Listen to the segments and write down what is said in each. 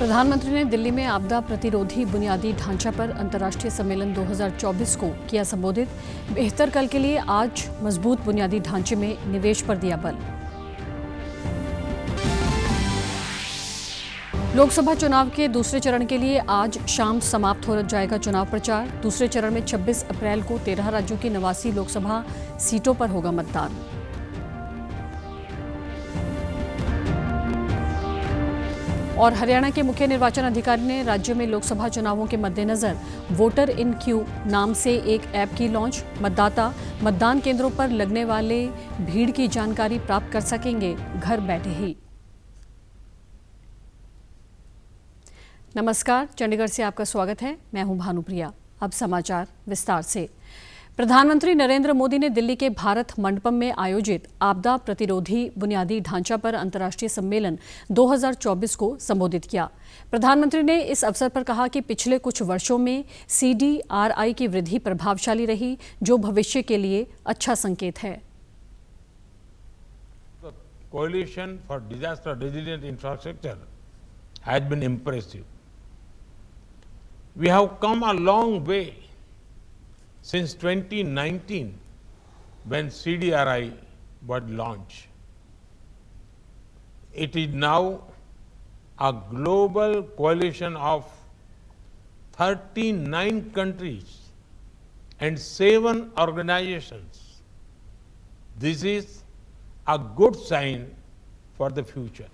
प्रधानमंत्री ने दिल्ली में आपदा प्रतिरोधी बुनियादी ढांचा पर अंतर्राष्ट्रीय सम्मेलन 2024 को किया संबोधित। बेहतर कल के लिए आज मजबूत बुनियादी ढांचे में निवेश पर दिया बल। लोकसभा चुनाव के दूसरे चरण के लिए आज शाम समाप्त हो जाएगा चुनाव प्रचार। दूसरे चरण में 26 अप्रैल को 13 राज्यों की 89 लोकसभा सीटों पर होगा मतदान। और हरियाणा के मुख्य निर्वाचन अधिकारी ने राज्य में लोकसभा चुनावों के मद्देनजर वोटर इन क्यू नाम से एक ऐप की लॉन्च। मतदाता मतदान केंद्रों पर लगने वाले भीड़ की जानकारी प्राप्त कर सकेंगे घर बैठे ही। नमस्कार, चंडीगढ़ से आपका स्वागत है। मैं हूं भानुप्रिया। अब समाचार विस्तार से। प्रधानमंत्री नरेंद्र मोदी ने दिल्ली के भारत मंडपम में आयोजित आपदा प्रतिरोधी बुनियादी ढांचा पर अंतर्राष्ट्रीय सम्मेलन 2024 को संबोधित किया। प्रधानमंत्री ने इस अवसर पर कहा कि पिछले कुछ वर्षों में CDRI की वृद्धि प्रभावशाली रही, जो भविष्य के लिए अच्छा संकेत है। Coalition for disaster resilient infrastructure has been impressive. We have come a long way since 2019 when CDRI was launched. It is now a global coalition of 39 countries and 7 organizations. This is a good sign for the future.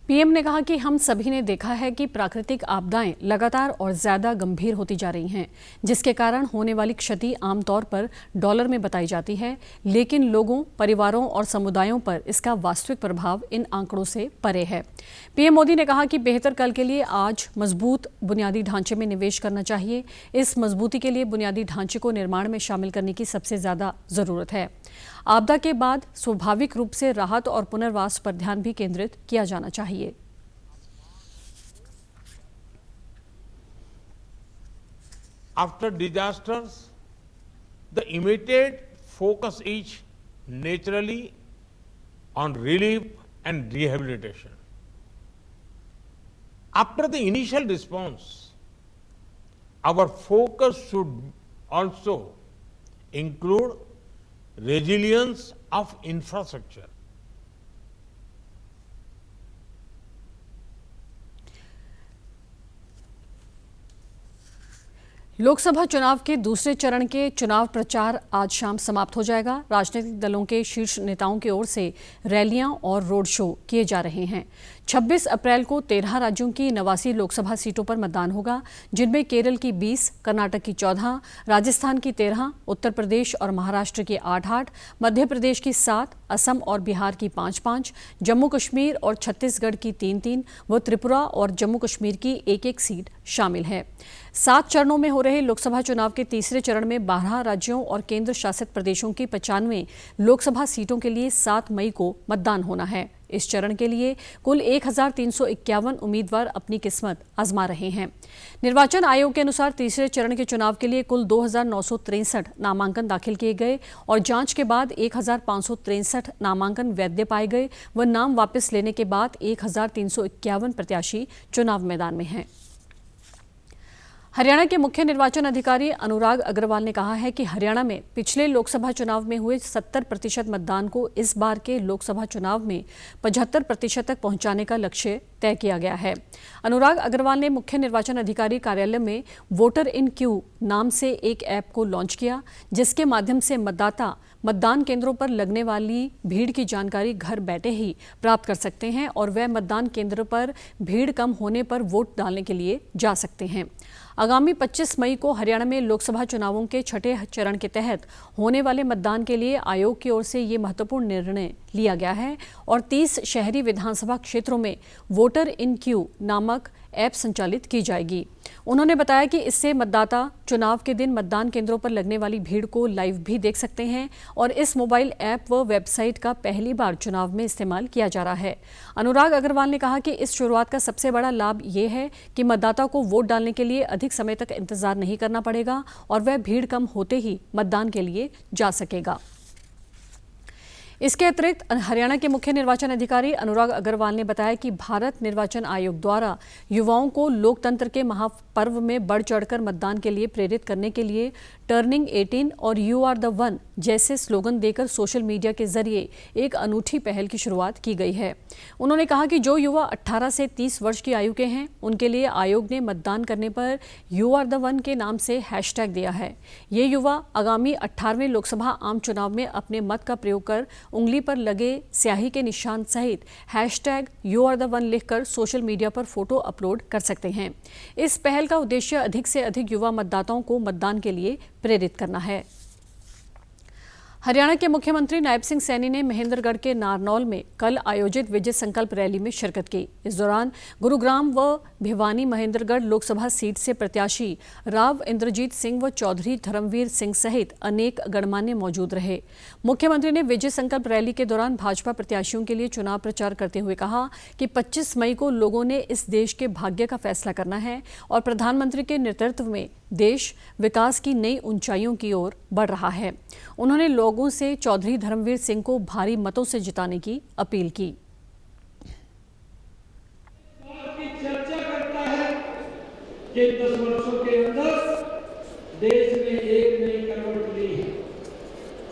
PM ने कहा कि हम सभी ने देखा है कि प्राकृतिक आपदाएं लगातार और ज्यादा गंभीर होती जा रही हैं, जिसके कारण होने वाली क्षति आमतौर पर डॉलर में बताई जाती है, लेकिन लोगों, परिवारों और समुदायों पर इसका वास्तविक प्रभाव इन आंकड़ों से परे है। पीएम मोदी ने कहा कि बेहतर कल के लिए आज मजबूत बुनियादी ढांचे में निवेश करना चाहिए। इस मजबूती के लिए बुनियादी ढांचे को निर्माण में शामिल करने की सबसे ज्यादा जरूरत है। आपदा के बाद स्वाभाविक रूप से राहत और पुनर्वास पर ध्यान भी केंद्रित किया जाना चाहिए। After disasters, the immediate focus is naturally on relief and rehabilitation. After the initial response, our focus should also include resilience of infrastructure. Lok Sabha चुनाव के दूसरे चरण के चुनाव प्रचार आज शाम समाप्त हो जाएगा। राजनीतिक दलों के शीर्ष नेताओं की ओर से रैलियां और रोड शो किए जा रहे हैं। 26 अप्रैल को 13 राज्यों की 89 लोकसभा सीटों पर मतदान होगा, जिनमें केरल की 20, कर्नाटक की 14, राजस्थान की 13, उत्तर प्रदेश और महाराष्ट्र की 8-8, मध्य प्रदेश की 7, असम और बिहार की 5-5, जम्मू कश्मीर और छत्तीसगढ़ की 3-3 व त्रिपुरा और जम्मू कश्मीर की 1-1 सीट शामिल है। 7 चरणों में हो रहे लोकसभा चुनाव के तीसरे चरण में 12 राज्यों और केंद्र शासित प्रदेशों की 95 लोकसभा सीटों के लिए 7 मई को मतदान होना है। इस चरण के लिए कुल 1351 उम्मीदवार अपनी किस्मत आजमा रहे हैं। निर्वाचन आयोग के अनुसार तीसरे चरण के चुनाव के लिए कुल 2963 नामांकन दाखिल किए गए और जांच के बाद 1563 नामांकन वैध पाए गए व नाम वापस लेने के बाद 1351 प्रत्याशी चुनाव मैदान में हैं। हरियाणा के मुख्य निर्वाचन अधिकारी अनुराग अग्रवाल ने कहा है कि हरियाणा में पिछले लोकसभा चुनाव में हुए 70% मतदान को इस बार के लोकसभा चुनाव में 75% तक पहुंचाने का लक्ष्य तय किया गया है। अनुराग अग्रवाल ने मुख्य निर्वाचन अधिकारी कार्यालय में वोटर इन क्यू नाम से एक ऐप को लॉन्च किया, जिसके माध्यम से मतदाता मतदान केंद्रों पर लगने वाली भीड़ की जानकारी घर बैठे ही प्राप्त कर सकते हैं और वह मतदान केंद्र पर भीड़ कम होने पर वोट डालने के लिए जा सकते हैं। आगामी 25 मई को हरियाणा में लोकसभा चुनावों के छठे चरण के तहत होने वाले मतदान के लिए आयोग की ओर से ये महत्वपूर्ण निर्णय लिया गया है और 30 शहरी विधानसभा क्षेत्रों में वोटर इन क्यू नामक ऐप संचालित की जाएगी। उन्होंने बताया कि इससे मतदाता चुनाव के दिन मतदान केंद्रों पर लगने वाली भीड़ को लाइव भी देख सकते हैं और इस मोबाइल ऐप व वेबसाइट का पहली बार चुनाव में इस्तेमाल किया जा रहा है। अनुराग अग्रवाल ने कहा कि इस शुरुआत का सबसे बड़ा लाभ ये है कि मतदाता को वोट डालने के लिए अधिक समय तक इंतजार नहीं करना पड़ेगा और वह भीड़ कम होते ही मतदान के लिए जा सकेगा। इसके अतिरिक्त हरियाणा के मुख्य निर्वाचन अधिकारी अनुराग अग्रवाल ने बताया कि भारत निर्वाचन आयोग द्वारा युवाओं को लोकतंत्र के महापर्व में बढ़ चढ़कर मतदान के लिए प्रेरित करने के लिए टर्निंग 18 और यू आर द वन जैसे स्लोगन देकर सोशल मीडिया के जरिए एक अनूठी पहल की शुरुआत की गई है। उन्होंने कहा कि जो युवा 18 से 30 वर्ष की आयु के हैं उनके लिए आयोग ने मतदान करने पर यू आर द वन के नाम से हैशटैग दिया है। ये युवा आगामी 18वें लोकसभा आम चुनाव में अपने मत का प्रयोग कर उंगली पर लगे स्याही के निशान सहित hashtag you are the one लिखकर सोशल मीडिया पर फोटो अपलोड कर सकते हैं। इस पहल का उद्देश्य अधिक से अधिक युवा मतदाताओं को मतदान के लिए प्रेरित करना है। हरियाणा के मुख्यमंत्री नायब सिंह सैनी ने महेंद्रगढ़ के नारनौल में कल आयोजित विजय संकल्प रैली में शिरकत की। इस दौरान गुरुग्राम व भिवानी महेंद्रगढ़ लोकसभा सीट से प्रत्याशी राव इंद्रजीत सिंह व चौधरी धर्मवीर सिंह सहित अनेक गणमान्य मौजूद रहे। मुख्यमंत्री ने विजय संकल्प रैली के दौरान भाजपा प्रत्याशियों के लिए चुनाव प्रचार करते हुए कहा कि 25 मई को लोगों ने इस देश के भाग्य का फैसला करना है और प्रधानमंत्री के नेतृत्व में देश विकास की नई ऊंचाइयों की ओर बढ़ रहा है। उन्होंने लोगों से चौधरी धर्मवीर सिंह को भारी मतों से जिताने की अपील की। चर्चा करता है कि 10 वर्षों के अंदर देश ने एक नई करवट ली है।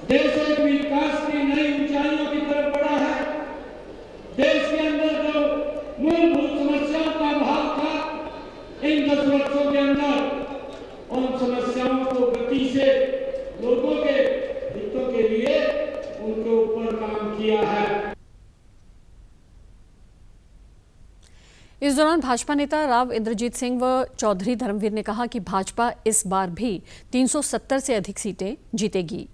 देश एक विकास की नई ऊंचाइयों की तरफ बढ़ा है। देश के अंदर जो मूलभूत समस्याओं का अभाव था, इन 10 वर्षों के अंदर उन समस्याओं को गति से लोगों के हितों के लिए उनके ऊपर काम किया है। इस दौरान भाजपा नेता राव इंद्रजीत सिंह व चौधरी धर्मवीर ने कहा कि भाजपा इस बार भी 370 से अधिक सीटें जीतेगी।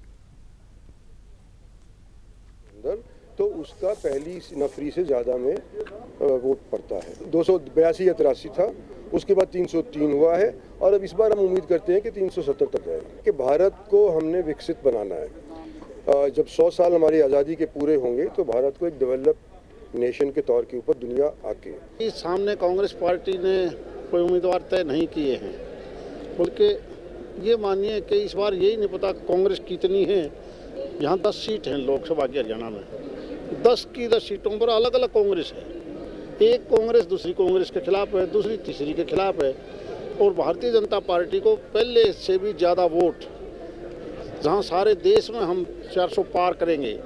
तो उसका पहली नफरी से ज़्यादा में वोट पड़ता है। 282 या 83 था, उसके बाद 303 हुआ है और अब इस बार हम उम्मीद करते हैं कि 370 तक जाएगा। कि भारत को हमने विकसित बनाना है। जब 100 साल हमारी आज़ादी के पूरे होंगे तो भारत को एक डेवलप नेशन के तौर के ऊपर दुनिया आके। सामने कांग्रेस पार्टी ने कोई उम्मीदवार तय नहीं किए हैं, बल्कि ये मानिए कि इस बार यही नहीं पता कांग्रेस कितनी है। यहाँ 10 सीट हैं लोकसभा की हरियाणा में, 10 की 10 सीटों पर अलग अलग कांग्रेस है। एक कांग्रेस दूसरी कांग्रेस के खिलाफ है, दूसरी तीसरी के खिलाफ है और भारतीय जनता पार्टी को पहले से भी ज़्यादा वोट, जहां सारे देश में हम 400 पार करेंगे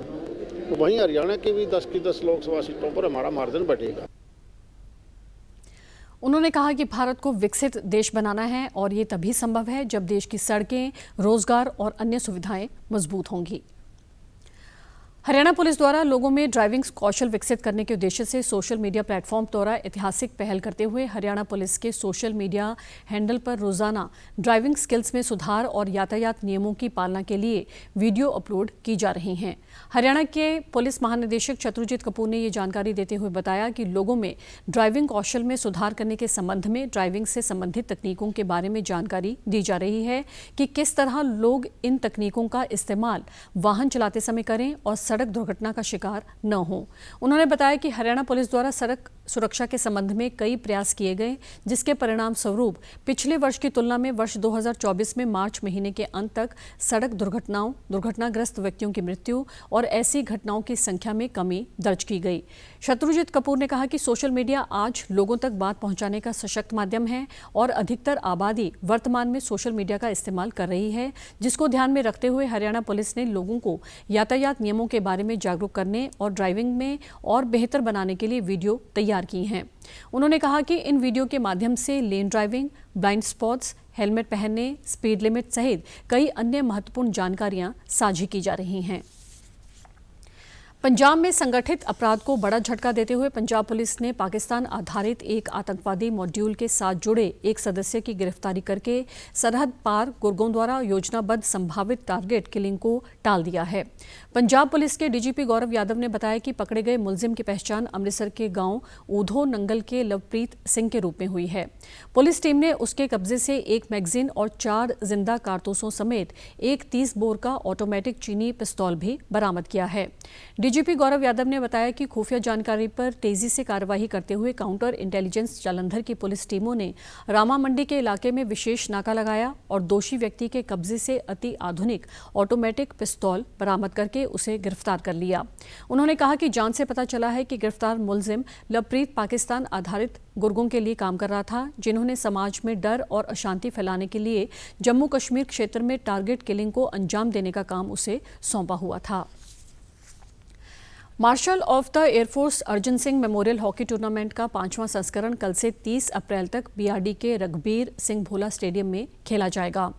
तो वहीं हरियाणा की भी 10 की 10 लोकसभा सीटों पर हमारा मार्जिन बढ़ेगा। उन्होंने कहा कि भारत को विकसित देश बनाना है और ये तभी संभव है जब देश की सड़कें, रोजगार और अन्य सुविधाएं मजबूत होंगी। हरियाणा पुलिस द्वारा लोगों में ड्राइविंग कौशल विकसित करने के उद्देश्य से सोशल मीडिया प्लेटफॉर्म द्वारा ऐतिहासिक पहल करते हुए हरियाणा पुलिस के सोशल मीडिया हैंडल पर रोजाना ड्राइविंग स्किल्स में सुधार और यातायात नियमों की पालना के लिए वीडियो अपलोड की जा रही हैं। हरियाणा के पुलिस महानिदेशक शत्रुजीत कपूर ने ये जानकारी देते हुए बताया कि लोगों में ड्राइविंग कौशल में सुधार करने के संबंध में ड्राइविंग से संबंधित तकनीकों के बारे में जानकारी दी जा रही है कि किस तरह लोग इन तकनीकों का इस्तेमाल वाहन चलाते समय करें और सड़क दुर्घटना का शिकार न हो। उन्होंने बताया कि हरियाणा पुलिस द्वारा सड़क सुरक्षा के संबंध में कई प्रयास किए गए, जिसके परिणाम स्वरूप पिछले वर्ष की तुलना में वर्ष 2024 में मार्च महीने के अंत तक सड़क दुर्घटनाओं, दुर्घटनाग्रस्त व्यक्तियों की मृत्यु और ऐसी घटनाओं की संख्या में कमी दर्ज की गई। शत्रुजीत कपूर ने कहा कि सोशल मीडिया आज लोगों तक बात पहुंचाने का सशक्त माध्यम है और अधिकतर आबादी वर्तमान में सोशल मीडिया का इस्तेमाल कर रही है, जिसको ध्यान में रखते हुए हरियाणा पुलिस ने लोगों को यातायात नियमों के बारे में जागरूक करने और ड्राइविंग में और बेहतर बनाने के लिए वीडियो तैयार की हैं। उन्होंने कहा कि इन वीडियो के माध्यम से लेन ड्राइविंग, ब्लाइंड स्पॉट्स, हेलमेट पहनने, स्पीड लिमिट सहित कई अन्य महत्वपूर्ण जानकारियां साझी की जा रही हैं। पंजाब में संगठित अपराध को बड़ा झटका देते हुए पंजाब पुलिस ने पाकिस्तान आधारित एक आतंकवादी मॉड्यूल के साथ जुड़े एक सदस्य की गिरफ्तारी करके सरहद पार गुर्गों द्वारा योजनाबद्ध संभावित टारगेट किलिंग को टाल दिया है। पंजाब पुलिस के डीजीपी गौरव यादव ने बताया कि पकड़े गए मुलजिम की पहचान अमृतसर के गांव ऊधो नंगल के लवप्रीत सिंह के रूप में हुई है। पुलिस टीम ने उसके कब्जे से एक मैगजीन और 4 जिंदा कारतूसों समेत एक 30 बोर का ऑटोमेटिक चीनी पिस्तौल भी बरामद किया है। डीजीपी गौरव यादव ने बताया कि खुफिया जानकारी पर तेजी से कार्रवाई करते हुए काउंटर इंटेलिजेंस जालंधर की पुलिस टीमों ने रामा मंडी के इलाके में विशेष नाका लगाया और दोषी व्यक्ति के कब्जे से अति आधुनिक ऑटोमेटिक पिस्तौल बरामद करके उसे गिरफ्तार कर लिया। उन्होंने कहा कि जांच से पता चला है कि गिरफ्तार मुलजिम लवप्रीत पाकिस्तान आधारित गुर्गों के लिए काम कर रहा था, जिन्होंने समाज में डर और अशांति फैलाने के लिए जम्मू कश्मीर क्षेत्र में टारगेट किलिंग को अंजाम देने का काम उसे सौंपा हुआ था। Marshal of the air force Arjan Singh memorial hockey tournament का 5वां संस्करण कल से 30 अप्रैल तक बीआरडी के रघबीर सिंह भोला स्टेडियम में खेला जाएगा।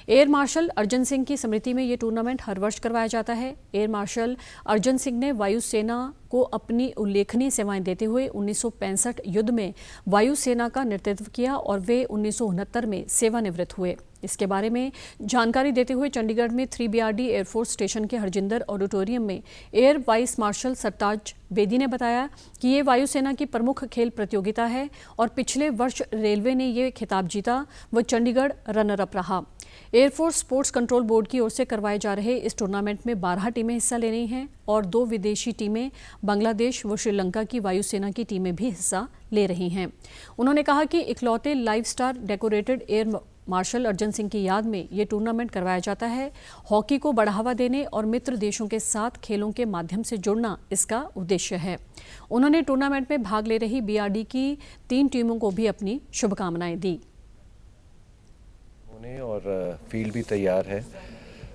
एयर मार्शल अर्जन सिंह की स्मृति में ये टूर्नामेंट हर वर्ष करवाया जाता है। एयर मार्शल अर्जन सिंह ने वायुसेना को अपनी उल्लेखनीय सेवाएं देते हुए 1965 युद्ध में वायुसेना का नेतृत्व किया और वे 1969 में सेवानिवृत्त हुए। इसके बारे में जानकारी देते हुए चंडीगढ़ में 3BRD एयरफोर्स स्टेशन के हरजिंदर ऑडिटोरियम में एयर वाइस मार्शल सरताज बेदी ने बताया कि ये वायुसेना की प्रमुख खेल प्रतियोगिता है और पिछले वर्ष रेलवे ने ये खिताब जीता व चंडीगढ़ रनर अप रहा। एयरफोर्स स्पोर्ट्स कंट्रोल बोर्ड की ओर से करवाए जा रहे इस टूर्नामेंट में 12 टीमें हिस्सा ले रही हैं और 2 विदेशी टीमें बांग्लादेश व श्रीलंका की वायुसेना की टीमें भी हिस्सा ले रही हैं। उन्होंने कहा कि इकलौते five star decorated air marshal Arjan Singh की याद में ये टूर्नामेंट करवाया जाता है। हॉकी को बढ़ावा देने और मित्र देशों के साथ खेलों के माध्यम से जुड़ना इसका उद्देश्य है। उन्होंने टूर्नामेंट में भाग ले रही बीआरडी की 3 टीमों को भी अपनी शुभकामनाएं दी। और फील्ड भी तैयार है,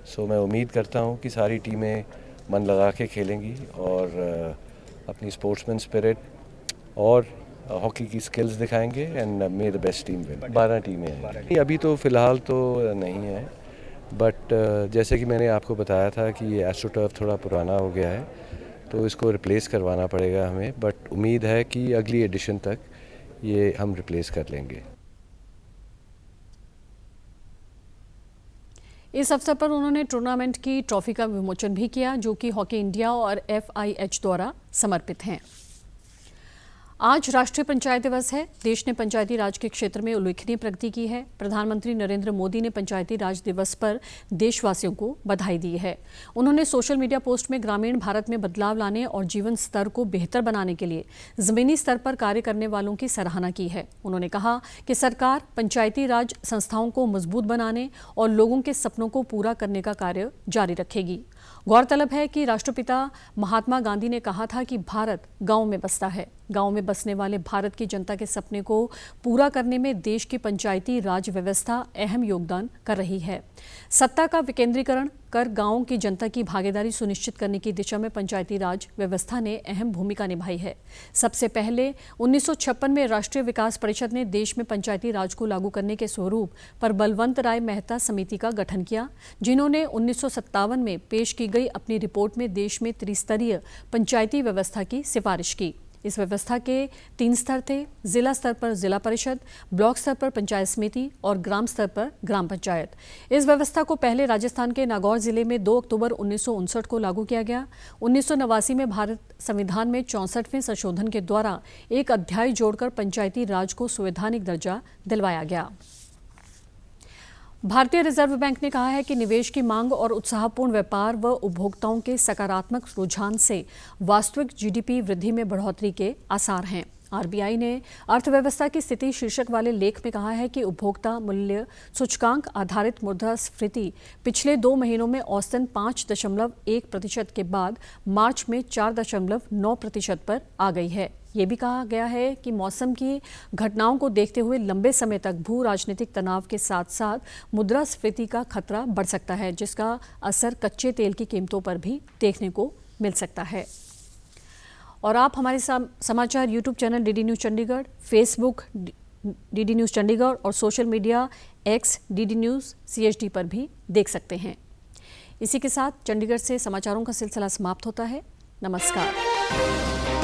सो मैं उम्मीद करता हूं कि सारी टीमें मन लगा के खेलेंगी और अपनी स्पोर्ट्समैन स्पिरिट और हॉकी की स्किल्स दिखाएंगे and may the best team win. 12 टीमें हैं अभी तो फ़िलहाल तो नहीं है, बट जैसे कि मैंने आपको बताया था कि ये एस्ट्रोटर्फ थोड़ा पुराना हो गया है तो इसको रिप्लेस करवाना पड़ेगा हमें, बट उम्मीद है कि अगली एडिशन तक ये हम रिप्लेस कर लेंगे। इस अवसर पर उन्होंने टूर्नामेंट की ट्रॉफी का विमोचन भी किया, जो कि हॉकी इंडिया और FIH द्वारा समर्पित हैं। आज राष्ट्रीय पंचायत दिवस है। देश ने पंचायती राज के क्षेत्र में उल्लेखनीय प्रगति की है। प्रधानमंत्री नरेंद्र मोदी ने पंचायती राज दिवस पर देशवासियों को बधाई दी है। उन्होंने सोशल मीडिया पोस्ट में ग्रामीण भारत में बदलाव लाने और जीवन स्तर को बेहतर बनाने के लिए जमीनी स्तर पर कार्य करने वालों की सराहना की है। उन्होंने कहा कि सरकार पंचायती राज संस्थाओं को मजबूत बनाने और लोगों के सपनों को पूरा करने का कार्य जारी रखेगी। गौरतलब है कि राष्ट्रपिता महात्मा गांधी ने कहा था कि भारत गांव में बसता है। गांव में बसने वाले भारत की जनता के सपने को पूरा करने में देश की पंचायती राज व्यवस्था अहम योगदान कर रही है। सत्ता का विकेंद्रीकरण कर गांवों की जनता की भागीदारी सुनिश्चित करने की दिशा में पंचायती राज व्यवस्था ने अहम भूमिका निभाई है। सबसे पहले 1956 में राष्ट्रीय विकास परिषद ने देश में पंचायती राज को लागू करने के स्वरूप पर बलवंत राय मेहता समिति का गठन किया, जिन्होंने 1957 में पेश की गई अपनी रिपोर्ट में देश में त्रिस्तरीय पंचायती व्यवस्था की सिफारिश की। इस व्यवस्था के 3 स्तर थे: जिला स्तर पर जिला परिषद, ब्लॉक स्तर पर पंचायत समिति और ग्राम स्तर पर ग्राम पंचायत। इस व्यवस्था को पहले राजस्थान के नागौर जिले में 2 अक्टूबर 1959 को लागू किया गया। 1989 में भारत संविधान में 64वें संशोधन के द्वारा एक अध्याय जोड़कर पंचायती राज को संवैधानिक दर्जा दिलवाया गया। भारतीय रिजर्व बैंक ने कहा है कि निवेश की मांग और उत्साहपूर्ण व्यापार व उपभोक्ताओं के सकारात्मक रुझान से वास्तविक जीडीपी वृद्धि में बढ़ोतरी के आसार हैं। आरबीआई ने अर्थव्यवस्था की स्थिति शीर्षक वाले लेख में कहा है कि उपभोक्ता मूल्य सूचकांक आधारित मुद्रास्फीति पिछले 2 महीनों में औसतन 5.1% के बाद मार्च में 4.9% पर आ गई है। ये भी कहा गया है कि मौसम की घटनाओं को देखते हुए लंबे समय तक भू राजनीतिक तनाव के साथ साथ मुद्रास्फीति का खतरा बढ़ सकता है, जिसका असर कच्चे तेल की कीमतों पर भी देखने को मिल सकता है। और आप हमारे समाचार YouTube channel DD news Chandigarh, Facebook DD news Chandigarh और social media X DD news CHD पर भी देख सकते हैं। इसी के साथ चंडीगढ़ से समाचारों का सिलसिला समाप्त होता है। नमस्कार।